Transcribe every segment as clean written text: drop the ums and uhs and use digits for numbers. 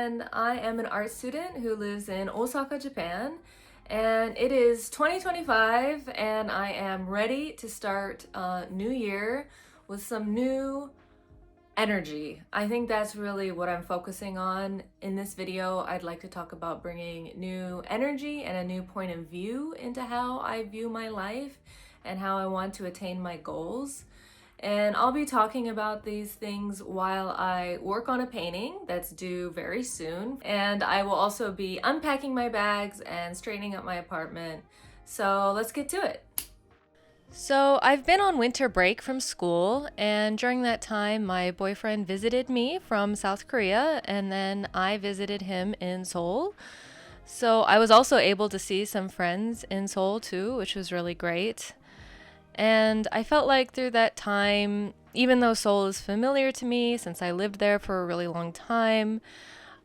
and I am an art student who lives in Osaka, Japan. And it is 2025, and I am ready to start a new year with some new energy. I think that's really what I'm focusing on in this video. I'd like to talk about bringing new energy and a new point of view into how I view my life and how I want to attain my goals. And I'll be talking about these things while I work on a painting that's due very soon. And I will also be unpacking my bags and straightening up my apartment. So let's get to it. So I've been on winter break from school, and during that time, my boyfriend visited me from South Korea, and then I visited him in Seoul. So I was also able to see some friends in Seoul too, which was really great. And I felt like through that time, even though Seoul is familiar to me since I lived there for a really long time,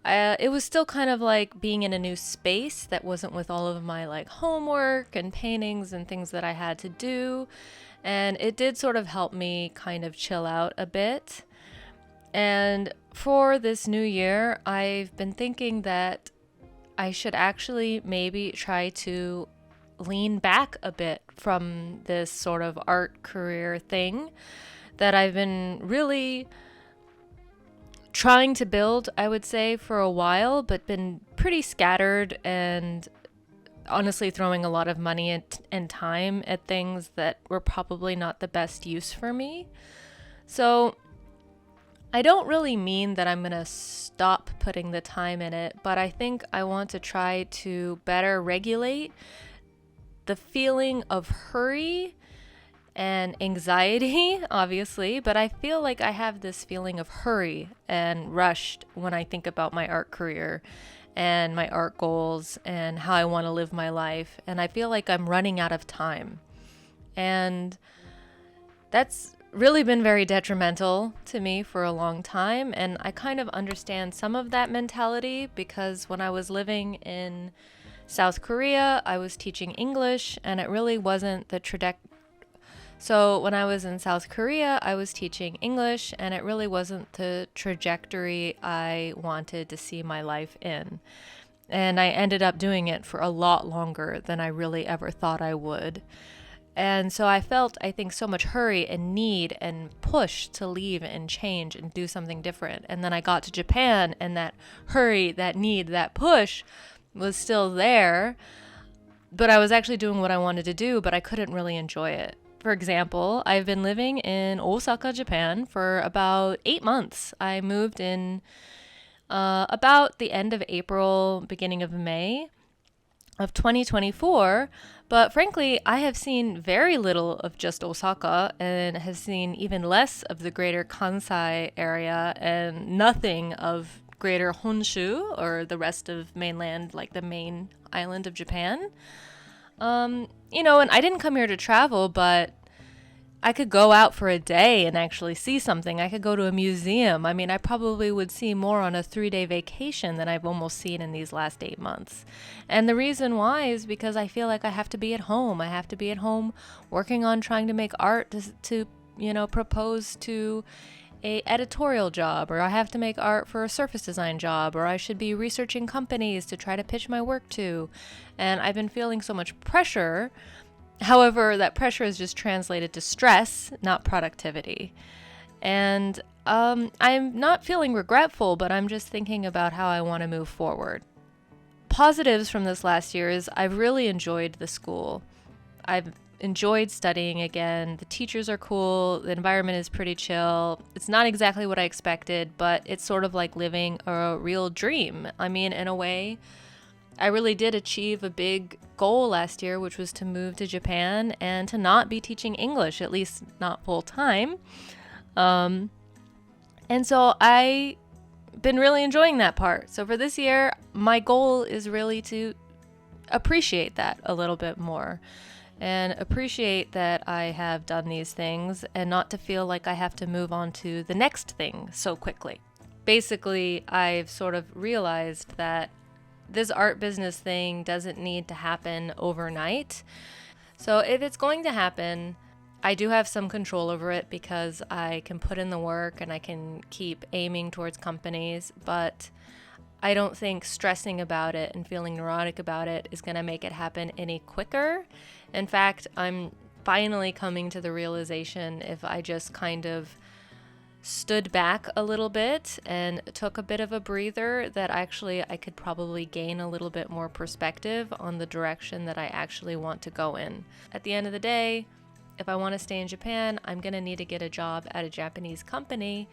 it was still kind of like being in a new space that wasn't with all of my like homework and paintings and things that I had to do. And it did sort of help me kind of chill out a bit. And for this new year, I've been thinking that I should actually maybe try to lean back a bit from this sort of art career thing that I've been really trying to build, I would say, for a while, but been pretty scattered and honestly throwing a lot of money and time at things that were probably not the best use for me. So I don't really mean that I'm going to stop putting the time in it, but I think I want to try to better regulate the feeling of hurry and anxiety, obviously, but I feel like I have this feeling of hurry and rushed when I think about my art career and my art goals and how I want to live my life. And I feel like I'm running out of time. And that's really been very detrimental to me for a long time. And I kind of understand some of that mentality because when I was living in South Korea, I was teaching English, and it really wasn't the trajectory. So when I was in South Korea, I was teaching English, and it really wasn't the trajectory I wanted to see my life in. And I ended up doing it for a lot longer than I really ever thought I would. And so I felt, I think, so much hurry and need and push to leave and change and do something different. And then I got to Japan, and that hurry, that need, that push was still there, but I was actually doing what I wanted to do, but I couldn't really enjoy it. For example, I've been living in Osaka, Japan for about 8 months. I moved in about the end of April, beginning of May of 2024, but frankly, I have seen very little of just Osaka and have seen even less of the greater Kansai area and nothing of greater Honshu or the rest of mainland, like the main island of Japan. And I didn't come here to travel, but I could go out for a day and actually see something. I could go to a museum. I mean, I probably would see more on a 3-day vacation than I've almost seen in these last 8 months. And the reason why is because I feel like I have to be at home. I have to be at home working on trying to make art to propose to a editorial job, or I have to make art for a surface design job, or I should be researching companies to try to pitch my work to. And I've been feeling so much pressure. However, that pressure is just translated to stress, not productivity. And I'm not feeling regretful, but I'm just thinking about how I want to move forward. Positives from this last year is I've really enjoyed the school. I've enjoyed studying again. The teachers are cool. The environment is pretty chill. It's not exactly what I expected, but it's sort of like living a real dream. I mean, in a way, I really did achieve a big goal last year, which was to move to Japan and to not be teaching English, at least not full time. And so I've been really enjoying that part. So for this year, my goal is really to appreciate that a little bit more. And appreciate that I have done these things and not to feel like I have to move on to the next thing so quickly. Basically, I've sort of realized that this art business thing doesn't need to happen overnight. So if it's going to happen, I do have some control over it because I can put in the work and I can keep aiming towards companies, but I don't think stressing about it and feeling neurotic about it is going to make it happen any quicker. In fact, I'm finally coming to the realization if I just kind of stood back a little bit and took a bit of a breather, that actually I could probably gain a little bit more perspective on the direction that I actually want to go in. At the end of the day, if I want to stay in Japan, I'm going to need to get a job at a Japanese company,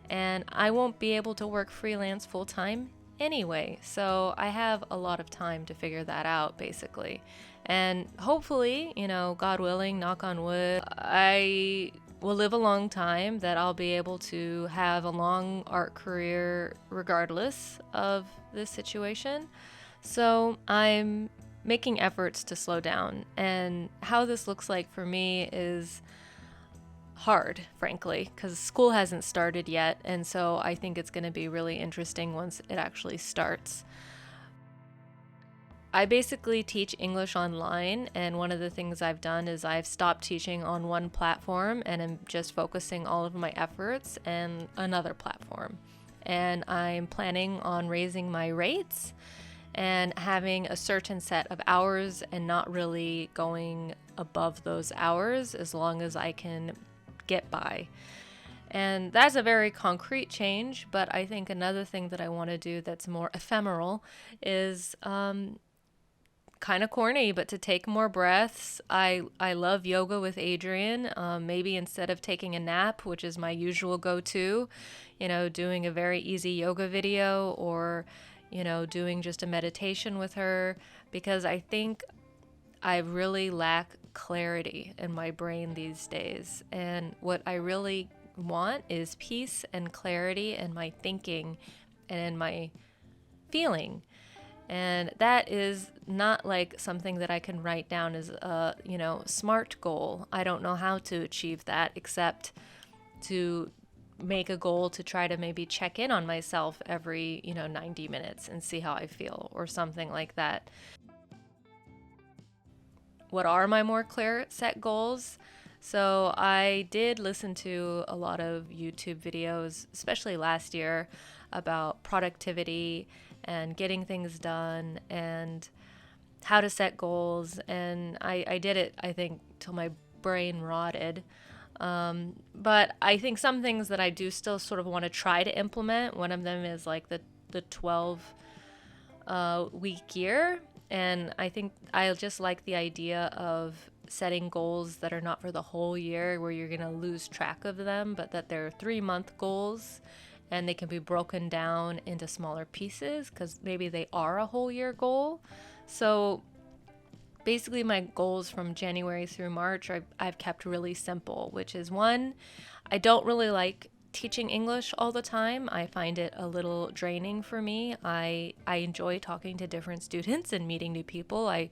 and I won't be able to work freelance full time anyway. So I have a lot of time to figure that out, basically. And hopefully, God willing, knock on wood, I will live a long time, that I'll be able to have a long art career regardless of this situation. So I'm making efforts to slow down. And how this looks like for me is hard, frankly, because school hasn't started yet. And so I think it's going to be really interesting once it actually starts. I basically teach English online, and one of the things I've done is I've stopped teaching on one platform and I'm just focusing all of my efforts on another platform. And I'm planning on raising my rates and having a certain set of hours and not really going above those hours as long as I can get by. And that's a very concrete change, but I think another thing that I want to do that's more ephemeral is kind of corny, but to take more breaths. I love yoga with Adrian. Maybe instead of taking a nap, which is my usual go-to, doing a very easy yoga video, or, doing just a meditation with her, because I think I really lack clarity in my brain these days. And what I really want is peace and clarity in my thinking and in my feeling. And that is not like something that I can write down as a, SMART goal. I don't know how to achieve that except to make a goal to try to maybe check in on myself every, 90 minutes and see how I feel, or something like that. What are my more clear set goals? So I did listen to a lot of YouTube videos, especially last year, about productivity and getting things done and how to set goals. And I did it, I think, till my brain rotted. But I think some things that I do still sort of want to try to implement. One of them is like the 12 week year. And I think I just like the idea of setting goals that are not for the whole year where you're going to lose track of them, but that they're 3-month goals and they can be broken down into smaller pieces because maybe they are a whole year goal. So basically my goals from January through March I've kept really simple, which is one, I don't really like teaching English all the time. I find it a little draining for me. I enjoy talking to different students and meeting new people. I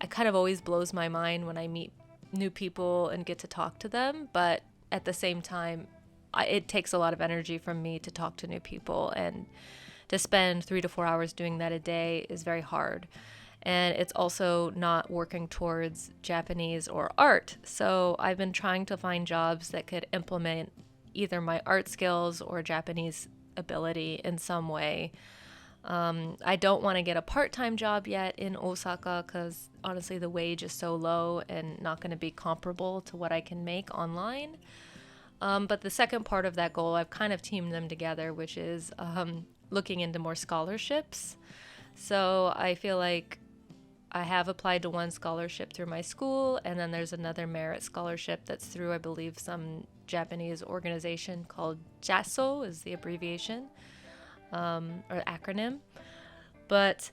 kind of always blows my mind when I meet new people and get to talk to them, but at the same time, it takes a lot of energy from me to talk to new people, and to spend 3 to 4 hours doing that a day is very hard. And it's also not working towards Japanese or art. So I've been trying to find jobs that could implement either my art skills or Japanese ability in some way. I don't want to get a part-time job yet in Osaka because honestly the wage is so low and not going to be comparable to what I can make online. But the second part of that goal, I've kind of teamed them together, which is looking into more scholarships. So I feel like I have applied to one scholarship through my school, and then there's another merit scholarship that's through, I believe, some Japanese organization called JASO is the abbreviation, or acronym. But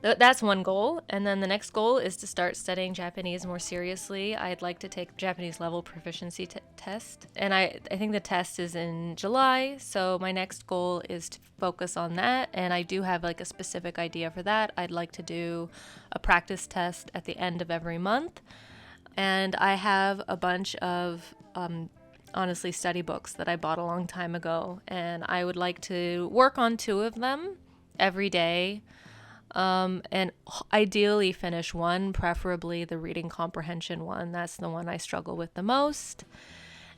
that's one goal. And then the next goal is to start studying Japanese more seriously. I'd like to take Japanese level proficiency test. And I think the test is in July. So my next goal is to focus on that. And I do have like a specific idea for that. I'd like to do a practice test at the end of every month. And I have a bunch of, honestly, study books that I bought a long time ago. And I would like to work on 2 of them every day. And ideally finish one, preferably the reading comprehension one. That's the one I struggle with the most.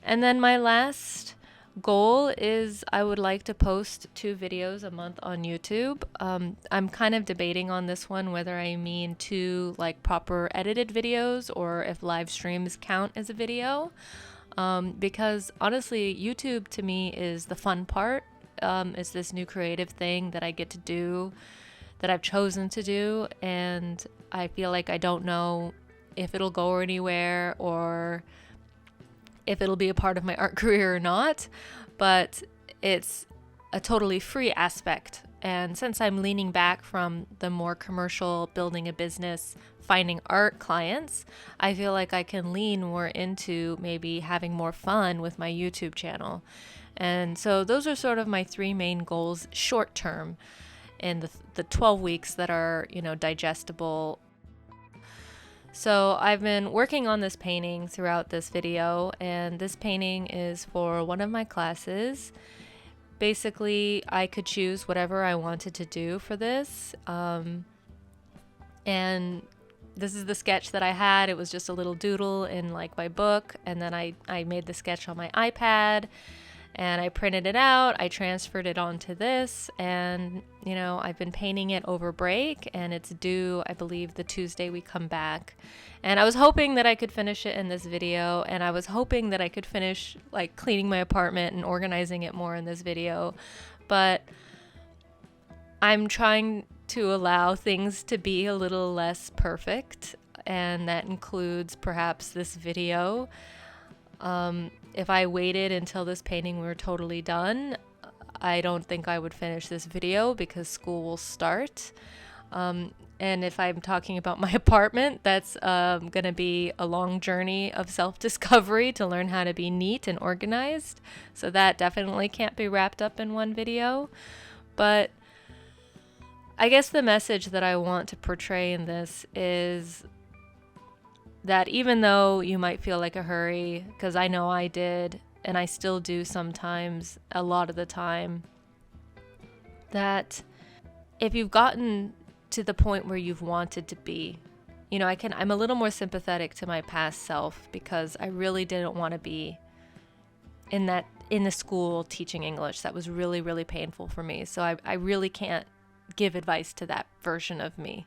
And then my last goal is I would like to post 2 videos a month on YouTube. I'm kind of debating on this one whether I mean 2 like proper edited videos or if live streams count as a video. Because honestly, YouTube to me is the fun part. It's this new creative thing that I get to do, that I've chosen to do, and I feel like I don't know if it'll go anywhere or if it'll be a part of my art career or not, but it's a totally free aspect. And since I'm leaning back from the more commercial building a business, finding art clients, I feel like I can lean more into maybe having more fun with my YouTube channel. And so those are sort of my 3 main goals short term in the 12 weeks that are, digestible. So I've been working on this painting throughout this video, and this painting is for one of my classes. Basically, I could choose whatever I wanted to do for this. And this is the sketch that I had. It was just a little doodle in like my book, and then I made the sketch on my iPad, and I printed it out. I transferred it onto this, and I've been painting it over break, and it's due, I believe, the Tuesday we come back. And I was hoping that I could finish it in this video, and I was hoping that I could finish like cleaning my apartment and organizing it more in this video, but I'm trying to allow things to be a little less perfect, and that includes perhaps this video. If I waited until this painting were totally done, I don't think I would finish this video because school will start. And if I'm talking about my apartment, that's going to be a long journey of self-discovery to learn how to be neat and organized. So that definitely can't be wrapped up in one video. But I guess the message that I want to portray in this is that even though you might feel like a hurry, because I know I did, and I still do sometimes, a lot of the time, that if you've gotten to the point where you've wanted to be, I'm a little more sympathetic to my past self, because I really didn't want to be in the school teaching English. That was really, really painful for me. So I really can't give advice to that version of me,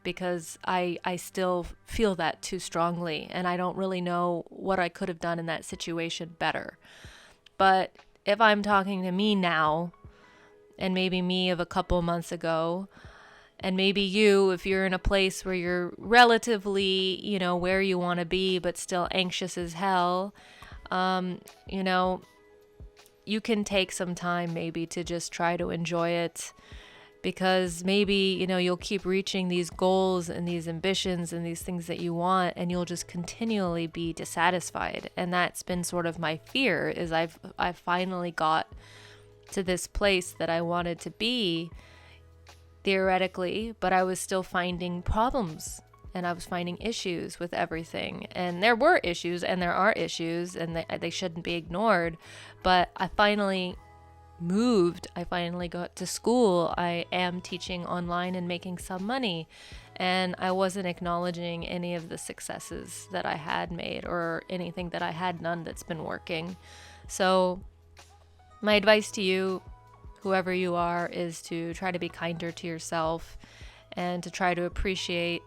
because I still feel that too strongly, and I don't really know what I could have done in that situation better. But if I'm talking to me now, and maybe me of a couple months ago, and maybe you, if you're in a place where you're relatively, where you want to be, but still anxious as hell, you can take some time maybe to just try to enjoy it. Because maybe, you'll keep reaching these goals and these ambitions and these things that you want, and you'll just continually be dissatisfied. And that's been sort of my fear, is I've finally got to this place that I wanted to be, theoretically, but I was still finding problems, and I was finding issues with everything. And there were issues, and there are issues, and they shouldn't be ignored. But I finally moved. I finally got to school. I am teaching online and making some money, and I wasn't acknowledging any of the successes that I had made or anything that I had done that's been working. So my advice to you, whoever you are, is to try to be kinder to yourself and to try to appreciate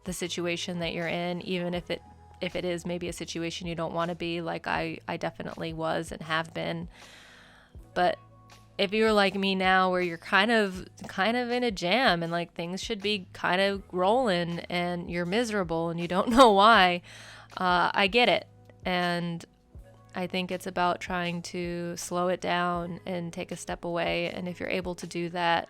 the situation that you're in, even if it is maybe a situation you don't want to be, like I definitely was and have been. But if you're like me now, where you're kind of in a jam and like things should be kind of rolling and you're miserable and you don't know why, I get it. And I think it's about trying to slow it down and take a step away. And if you're able to do that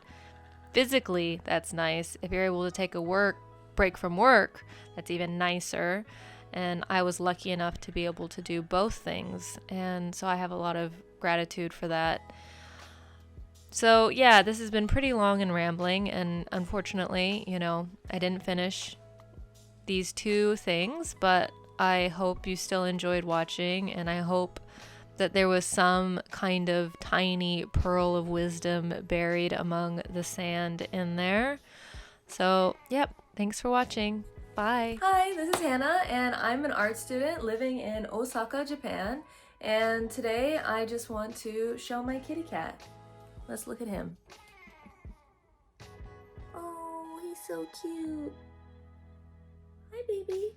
physically, that's nice. If you're able to take a break from work, that's even nicer. And I was lucky enough to be able to do both things. And so I have a lot of gratitude for that. So yeah, this has been pretty long and rambling, and unfortunately, I didn't finish these 2 things, but I hope you still enjoyed watching, and I hope that there was some kind of tiny pearl of wisdom buried among the sand in there. So, yep, thanks for watching. Bye. Hi, this is Hannah, and I'm an art student living in Osaka, Japan. And today I just want to show my kitty cat. Let's look at him. Oh, he's so cute. Hi, baby.